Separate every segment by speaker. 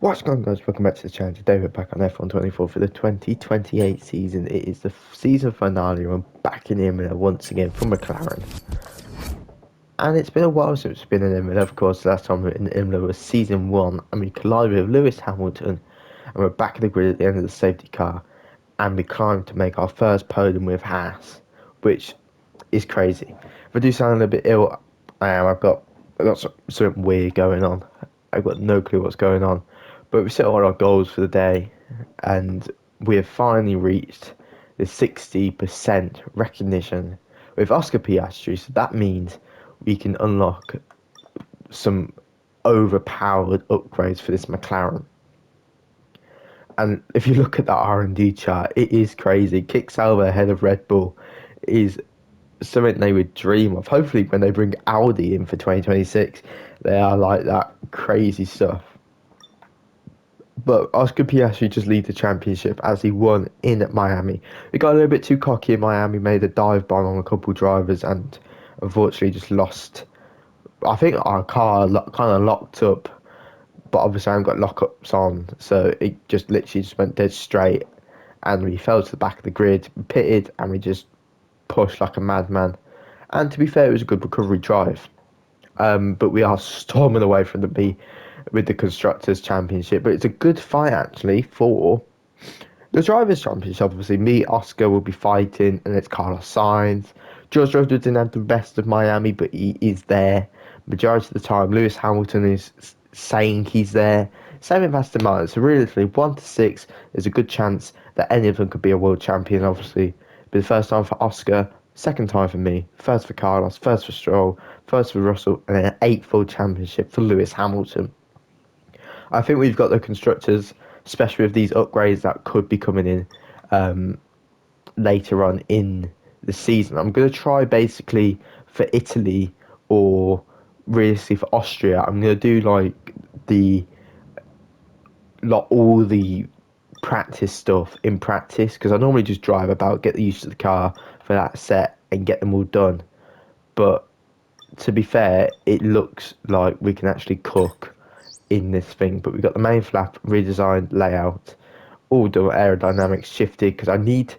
Speaker 1: What's going on, guys? Welcome back to the channel. Today we're back on F124 for the 2028 season. It is the season finale. I'm back in Imola once again from McLaren. And it's been a while since we've been in Imola. Of course, the last time we were in Imola was season 1. And we collided with Lewis Hamilton. And we're back at the grid at the end of the safety car. And we climbed to make our first podium with Haas. Which is crazy. If I do sound a little bit ill, I am. I've got something weird going on. I've got no clue what's going on. But we set all our goals for the day, and we have finally reached the 60% recognition with Oscar Piastri. So that means we can unlock some overpowered upgrades for this McLaren. And if you look at that R&D chart, it is crazy. Kick-Sauber ahead of Red Bull is something they would dream of. Hopefully, when they bring Audi in for 2026, they are like that crazy stuff. But Oscar Piastri just lead the championship as he won in Miami. We got a little bit too cocky in Miami, made a dive bomb on a couple drivers, and unfortunately just lost. I think our car kind of locked up, but obviously I haven't got lockups on, so it just literally just went dead straight, and we fell to the back of the grid, pitted, and we just pushed like a madman. And to be fair, it was a good recovery drive. But we are storming away from the B with the Constructors' Championship. But it's a good fight, actually, for the Drivers' Championship. Obviously, me, Oscar will be fighting, and it's Carlos Sainz. George Russell didn't have the best of Miami, but he is there. Majority of the time, Lewis Hamilton is saying he's there. Same with Aston Martin. So, realistically, 1 to 6, there's a good chance that any of them could be a world champion, obviously. But the first time for Oscar, second time for me, first for Carlos, first for Stroll, first for Russell, and then an eightfold championship for Lewis Hamilton. I think we've got the constructors, especially with these upgrades that could be coming in later on in the season. I'm going to try basically for Italy or realistically for Austria. I'm going to do all the practice stuff in practice because I normally just drive about, get used to the car for that set and get them all done. But to be fair, it looks like we can actually cook in this thing. But we've got the main flap redesigned layout, all done aerodynamics shifted because I need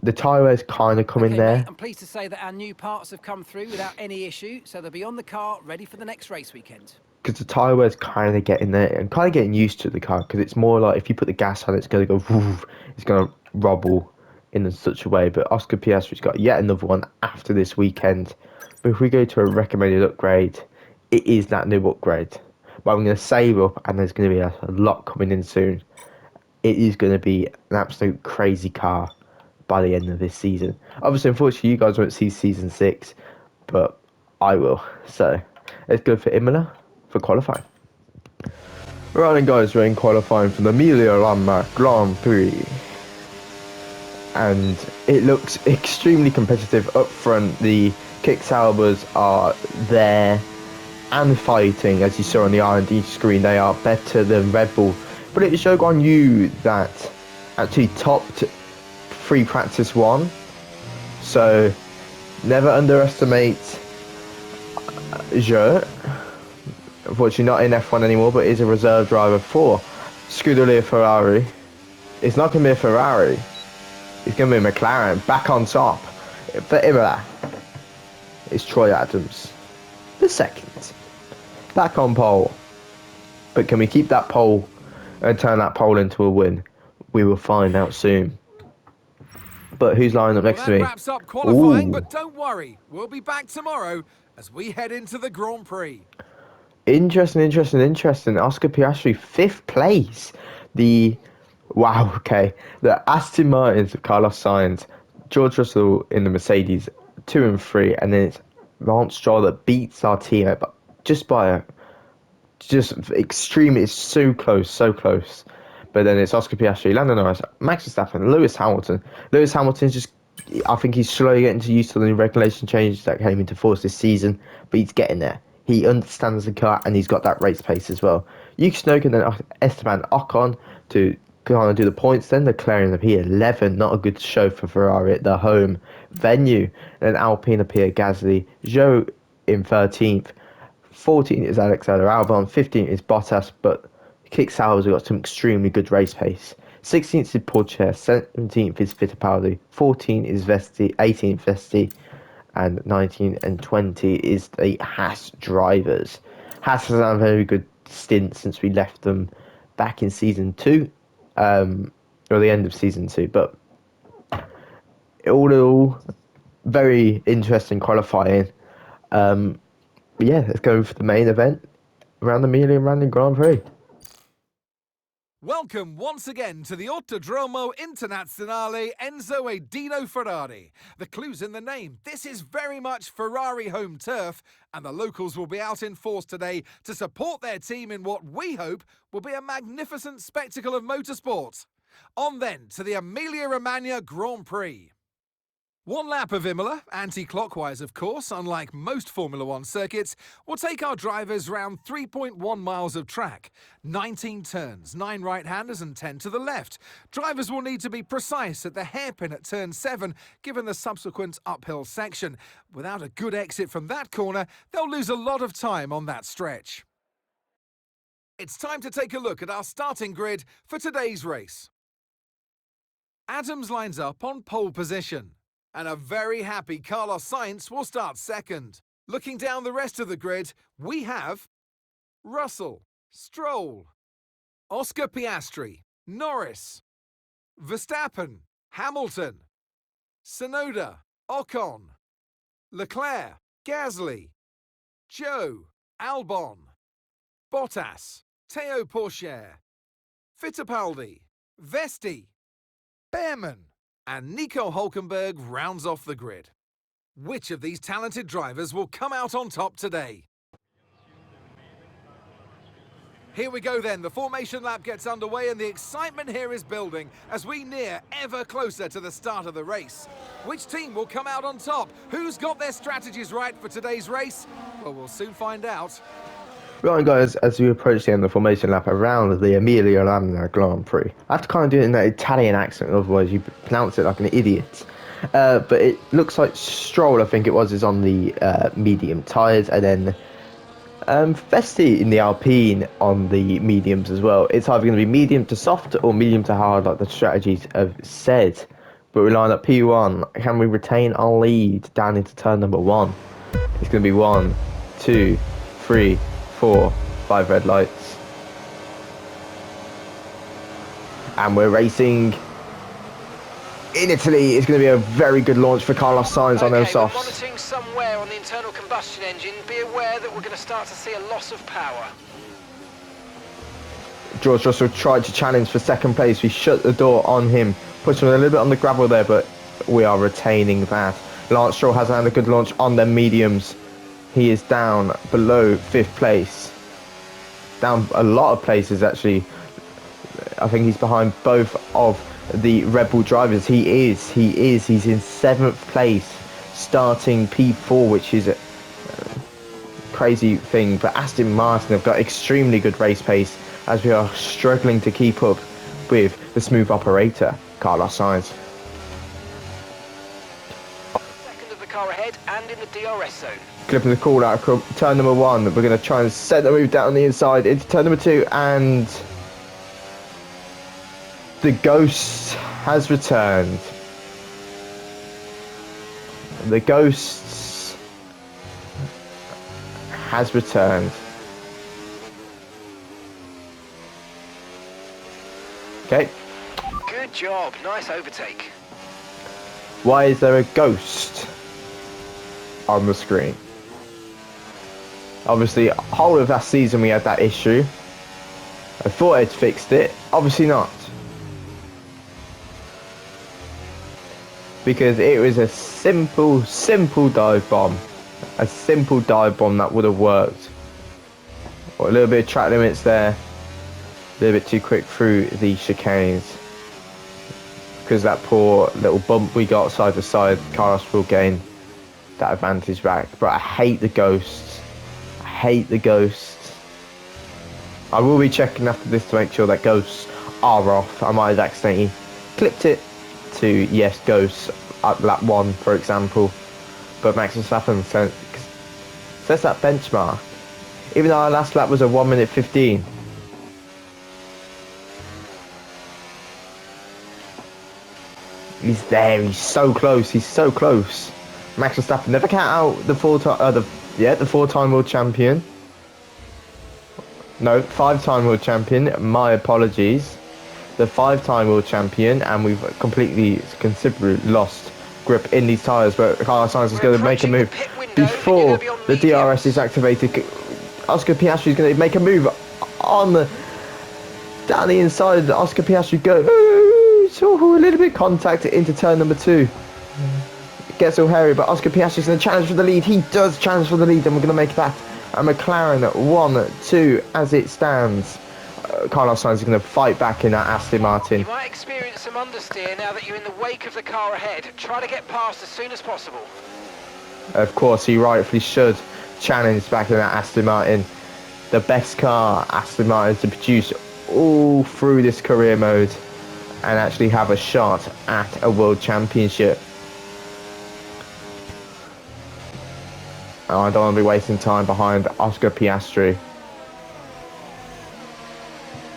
Speaker 1: the tyre wear's kind of coming
Speaker 2: Okay,
Speaker 1: there.
Speaker 2: mate, I'm pleased to say that our new parts have come through without any issue, so they'll be on the car ready for the next race weekend.
Speaker 1: Because the tyre wear's kind of getting there and kind of getting used to the car because it's more like if you put the gas on, it's going to go, woof, it's going to wobble in such a way. But Oscar Piastri's got yet another one after this weekend. But if we go to a recommended upgrade, it is that new upgrade. But I'm going to save up and there's going to be a lot coming in soon. It is going to be an absolute crazy car by the end of this season. Obviously, unfortunately, you guys won't see season 6, but I will. So let's go for Imola for qualifying. Right then, guys, we're in qualifying for the Emilia-Romagna Grand Prix. And it looks extremely competitive up front. The Kick-Saubers are there and fighting, as you saw on the R&D screen. They are better than Red Bull. But it showed on you that actually topped free practice 1. So never underestimate Joe. Unfortunately not in F1 anymore, but is a reserve driver for Scuderia Ferrari. It's not going to be a Ferrari. It's going to be a McLaren back on top. For Imola, it's Troy Adams, the second. Back on pole. But can we keep that pole and turn that pole into a win? We will find out soon. But who's lining up next to me?
Speaker 3: That wraps up qualifying,
Speaker 1: Ooh.
Speaker 3: but don't worry. We'll be back tomorrow as we head into the Grand Prix.
Speaker 1: Interesting. Oscar Piastri, 5th place. The Aston Martins of Carlos Sainz, George Russell in the Mercedes, 2 and 3, and then it's Lance Stroll that beats our team, but just extremely. It's so close. But then it's Oscar Piastri, Lando Norris, Max Verstappen, Lewis Hamilton. Lewis Hamilton's just, I think he's slowly getting used to the regulation changes that came into force this season, but he's getting there. He understands the car and he's got that race pace as well. Yuki Tsunoda and then Esteban Ocon to kind of do the points. Then they're clearing the P11. Not a good show for Ferrari at their home venue. Then Alpine appear Gasly, Zhou in 13th. 14th is Alexander Albon. 15th is Bottas, but Kick Sauers have got some extremely good race pace. 16th is Porcher, 17th is Fittipaldi, 14 is Vesti, 18th Vesti, and 19 and 20 is the Haas drivers. Haas has had a very good stint since we left them back in season 2, or the end of season 2, but all in all, very interesting qualifying. But yeah, let's go for the main event around the Emilia-Romagna Grand Prix.
Speaker 3: Welcome once again to the Autodromo Internazionale Enzo e Dino Ferrari. The clue's in the name. This is very much Ferrari home turf, and the locals will be out in force today to support their team in what we hope will be a magnificent spectacle of motorsport. On then to the Emilia-Romagna Grand Prix. One lap of Imola, anti-clockwise of course, unlike most Formula One circuits, will take our drivers round 3.1 miles of track, 19 turns, 9 right-handers and 10 to the left. Drivers will need to be precise at the hairpin at turn 7, given the subsequent uphill section. Without a good exit from that corner, they'll lose a lot of time on that stretch. It's time to take a look at our starting grid for today's race. Adams lines up on pole position. And a very happy Carlos Sainz will start second. Looking down the rest of the grid, we have Russell, Stroll, Oscar Piastri, Norris, Verstappen, Hamilton, Tsunoda, Ocon, Leclerc, Gasly, Joe, Albon, Bottas, Théo Pourchaire, Fittipaldi, Vesti, Behrman, and Nico Hülkenberg rounds off the grid. Which of these talented drivers will come out on top today? Here we go then, the formation lap gets underway and the excitement here is building as we near ever closer to the start of the race. Which team will come out on top? Who's got their strategies right for today's race? Well, we'll soon find out.
Speaker 1: Right, guys, as we approach the end of the formation lap around the Emilia-Romagna Grand Prix, I have to kind of do it in that Italian accent, otherwise you pronounce it like an idiot. But it looks like Stroll, I think it was, is on the medium tyres, and then Vesti in the Alpine on the mediums as well. It's either going to be medium to soft or medium to hard, like the strategies have said. But we line up P1. Can we retain our lead down into turn number 1? It's going to be 1, 2, 3, 4, 5 red lights. And we're racing in Italy. It's going to be a very good launch for Carlos Sainz on those softs.
Speaker 2: We're monitoring somewhere on the internal combustion engine. Be aware that we're going to start to see a loss of power.
Speaker 1: George Russell tried to challenge for second place. We shut the door on him, pushed him a little bit on the gravel there, but we are retaining that. Lance Stroll has had a good launch on the mediums. He is down below 5th place. Down a lot of places, actually. I think he's behind both of the Red Bull drivers. He's in 7th place, starting P4, which is a crazy thing. But Aston Martin have got extremely good race pace as we are struggling to keep up with the smooth operator, Carlos Sainz.
Speaker 2: Second of the car ahead and in the DRS zone.
Speaker 1: Clipping the call out of turn number 1. We're going to try and set the move down the inside into turn number 2, and the ghost has returned. The ghost has returned. Okay.
Speaker 2: Good job, nice overtake.
Speaker 1: Why is there a ghost on the screen? Obviously, whole of last season we had that issue. I thought I'd fixed it. Obviously not. Because it was a simple dive bomb. A simple dive bomb that would have worked. Or a little bit of track limits there. A little bit too quick through the chicanes. Because that poor little bump we got side to side, Carlos will gain that advantage back. But I hate the ghosts. I hate the ghosts. I will be checking after this to make sure that ghosts are off. I might have accidentally clipped it to yes ghosts at lap 1, for example. But Max Verstappen says that benchmark. Even though our last lap was a 1 minute 15. He's there. He's so close. He's so close. Max Verstappen never count out the the four-time world champion. No, five-time world champion. My apologies. The five-time world champion, and we've completely, considerably lost grip in these tyres. But Carlos Sainz is going to make a move before the DRS is activated. Oscar Piastri is going to make a move on the down the inside. Oscar Piastri goes a little bit contact into turn number 2. It gets all hairy, but Oscar Piastri is going to challenge for the lead. He does challenge for the lead, and we're going to make that a McLaren 1-2 as it stands. Carlos Sainz is going to fight back in that Aston Martin.
Speaker 2: You might experience some understeer now that you're in the wake of the car ahead. Try to get past as soon as possible.
Speaker 1: Of course, he rightfully should challenge back in that Aston Martin. The best car Aston Martin to produce all through this career mode and actually have a shot at a world championship. I don't want to be wasting time behind Oscar Piastri.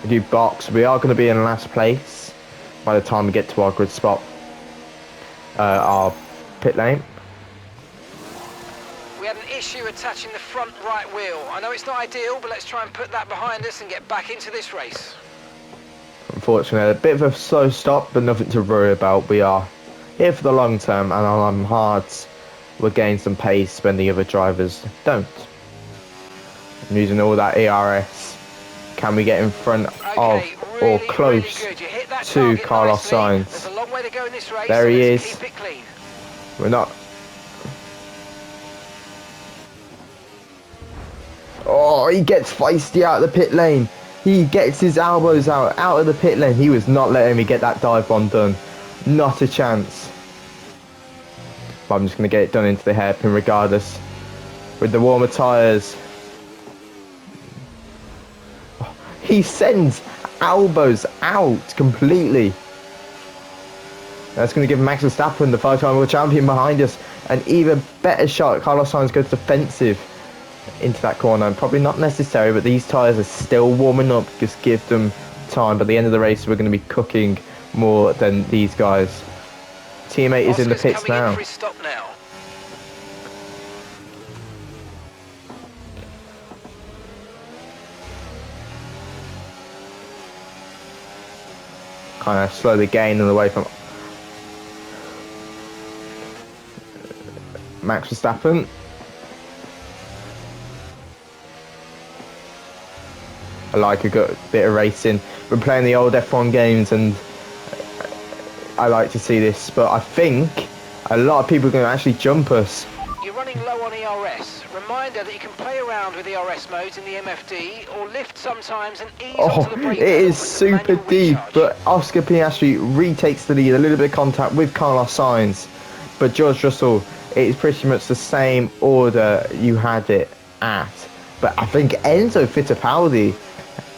Speaker 1: We do box. We are going to be in last place by the time we get to our grid spot. Our pit lane.
Speaker 2: We had an issue attaching the front right wheel. I know it's not ideal, but let's try and put that behind us and get back into this race.
Speaker 1: Unfortunately, a bit of a slow stop, but nothing to worry about. We are here for the long term, and on hards, we're gaining some pace when the other drivers don't. I'm using all that ERS. Can we get in front of or close to Carlos Sainz?
Speaker 2: There's a long way to go in this race,
Speaker 1: there he is.
Speaker 2: Keep it clean.
Speaker 1: We're not. Oh, he gets feisty out of the pit lane. He gets his elbows out of the pit lane. He was not letting me get that dive bomb done. Not a chance. But I'm just going to get it done into the hairpin regardless. With the warmer tyres. He sends elbows out completely. That's going to give Max Verstappen, the 5-time world champion, behind us an even better shot. Carlos Sainz goes defensive into that corner. Probably not necessary, but these tyres are still warming up. Just give them time. By the end of the race, we're going to be cooking more than these guys. Teammate is in the pits now. Kind of slowly gaining away from Max Verstappen. I like a good bit of racing. We're playing the old F1 games and I like to see this, but I think a lot of people are going to actually jump us.
Speaker 2: You're running low on ERS. Reminder that you can play around with ERS modes in the MFD or lift sometimes and ease onto the brake.
Speaker 1: It is super deep, but Oscar Piastri retakes the lead. A little bit of contact with Carlos Sainz, but George Russell, it is pretty much the same order you had it at. But I think Enzo Fittipaldi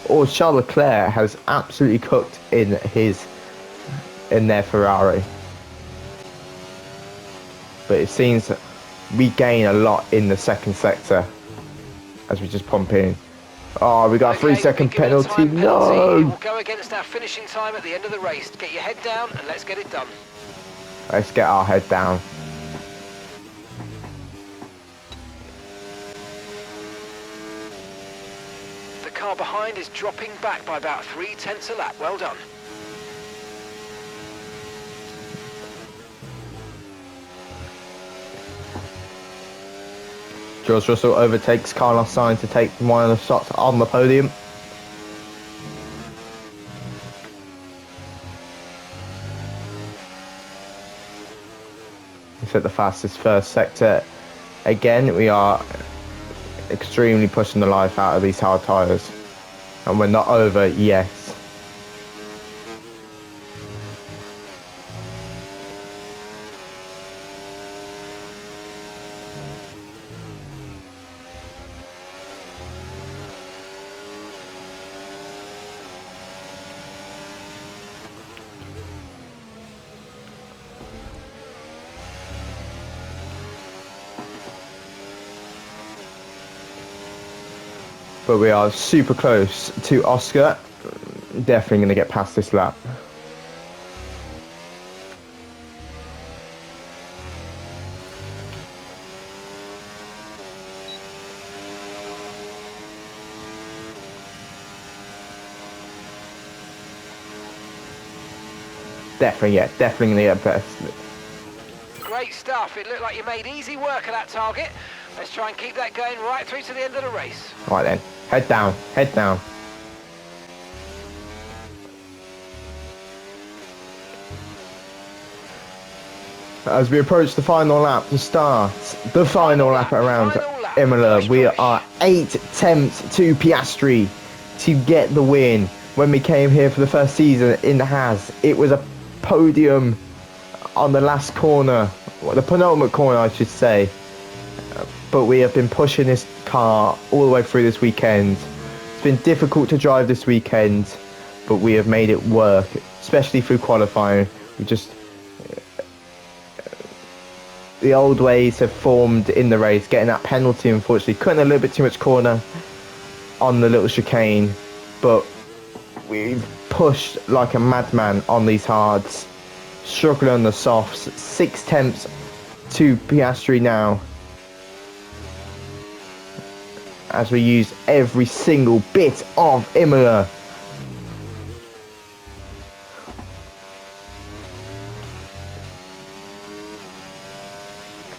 Speaker 1: or Charles Leclerc has absolutely cooked in their Ferrari. But it seems we gain a lot in the second sector as we just pump in. Oh, we got a 3-second penalty. No!
Speaker 2: We'll go against our finishing time at the end of the race. Get your head down and let's get it done.
Speaker 1: Let's get our head down.
Speaker 2: The car behind is dropping back by about 0.3 a lap. Well done.
Speaker 1: George Russell overtakes Carlos Sainz to take one of the shots on the podium. He's at the fastest first sector. Again, we are extremely pushing the life out of these hard tyres. And we're not over yet. But we are super close to Oscar. Definitely going to get past this lap. Definitely, yeah, definitely at best.
Speaker 2: Great stuff. It looked like you made easy work of that target. Let's try and keep that going right through to the end of the race.
Speaker 1: Right then, head down, head down. As we approach the final lap to start, the final lap around Imola, we are 8 tenths to Piastri to get the win. When we came here for the first season in the Haas, it was a podium on the last corner, well, the penultimate corner I should say, but we have been pushing this car all the way through this weekend. It's been difficult to drive this weekend, but we have made it work, especially through qualifying. We just the old ways have formed in the race, getting that penalty unfortunately, cutting a little bit too much corner on the little chicane, but we've pushed like a madman on these hards, struggling on the softs. 6 tenths to Piastri now, as we use every single bit of Imola.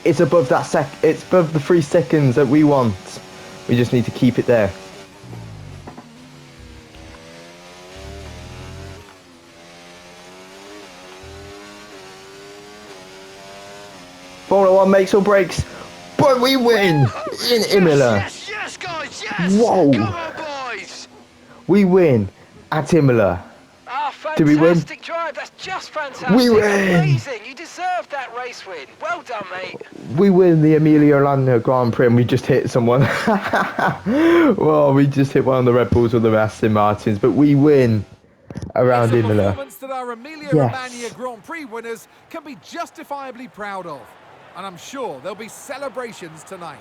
Speaker 1: It's above that it's above the 3 seconds that we want. We just need to keep it there. Formula 1 makes or breaks, but we win in Imola.
Speaker 2: Yes, yes, guys, yes!
Speaker 1: Whoa!
Speaker 2: Come on, boys!
Speaker 1: We win at Imola.
Speaker 2: Ah,
Speaker 1: Did we win?
Speaker 2: fantastic drive. That's just fantastic.
Speaker 1: We win!
Speaker 2: Amazing. You deserved that race win. Well done, mate.
Speaker 1: We win the Emilia-Romagna Grand Prix and we just hit someone. Well, we just hit one of the Red Bulls or the Aston Martins, but we win around
Speaker 3: It's a
Speaker 1: Imola.
Speaker 3: performance that our Emilia-Romagna Grand Prix winners can be justifiably proud of. And I'm sure there'll be celebrations tonight.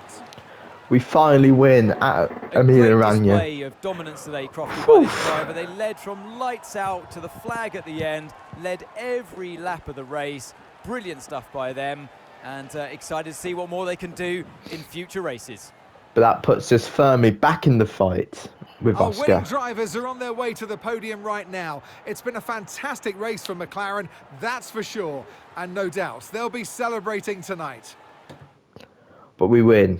Speaker 1: We finally win at Emilia-Romagna.
Speaker 4: Display of dominance today, Crofty, by this driver. They led from lights out to the flag at the end, led every lap of the race. Brilliant stuff by them, and excited to see what more they can do in future races.
Speaker 1: But that puts us firmly back in the fight with
Speaker 3: Our
Speaker 1: Oscar.
Speaker 3: winning drivers are on their way to the podium right now. It's been a fantastic race for McLaren, that's for sure. And no doubt, they'll be celebrating tonight.
Speaker 1: But we win.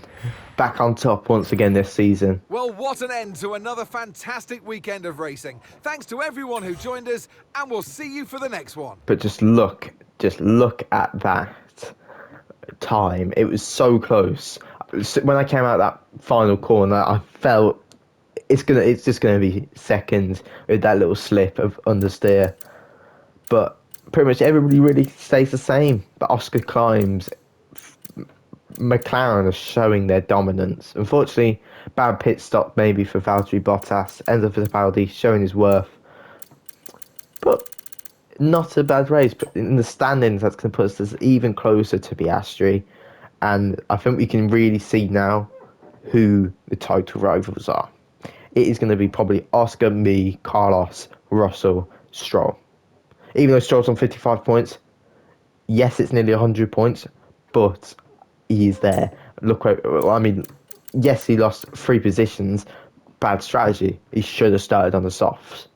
Speaker 1: Back on top once again this season.
Speaker 3: Well, what an end to another fantastic weekend of racing. Thanks to everyone who joined us, and we'll see you for the next one.
Speaker 1: But just look at that time. It was so close. When I came out that final corner, I felt it's just gonna be seconds with that little slip of understeer. But pretty much everybody really stays the same. But Oscar climbs. McLaren are showing their dominance. Unfortunately, bad pit stop maybe for Valtteri Bottas. Enzo Fittipaldi showing his worth. But not a bad race. But in the standings, that's going to put us even closer to Piastri. And I think we can really see now who the title rivals are. It is going to be probably Oscar, me, Carlos, Russell, Stroll. Even though Stroll's on 55 points, yes, it's nearly 100 points, but he is there. Look, I mean, yes, he lost 3 positions. Bad strategy. He should have started on the softs.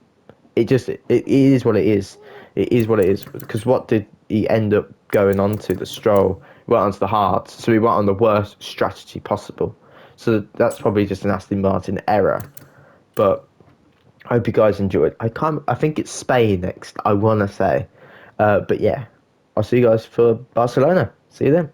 Speaker 1: It is what it is. It is what it is. Because what did he end up going on to? The Stroll. He went onto the hards. So he went on the worst strategy possible. So that's probably just an Aston Martin error. But I hope you guys enjoyed. I think it's Spain next, I want to say. But yeah, I'll see you guys for Barcelona. See you then.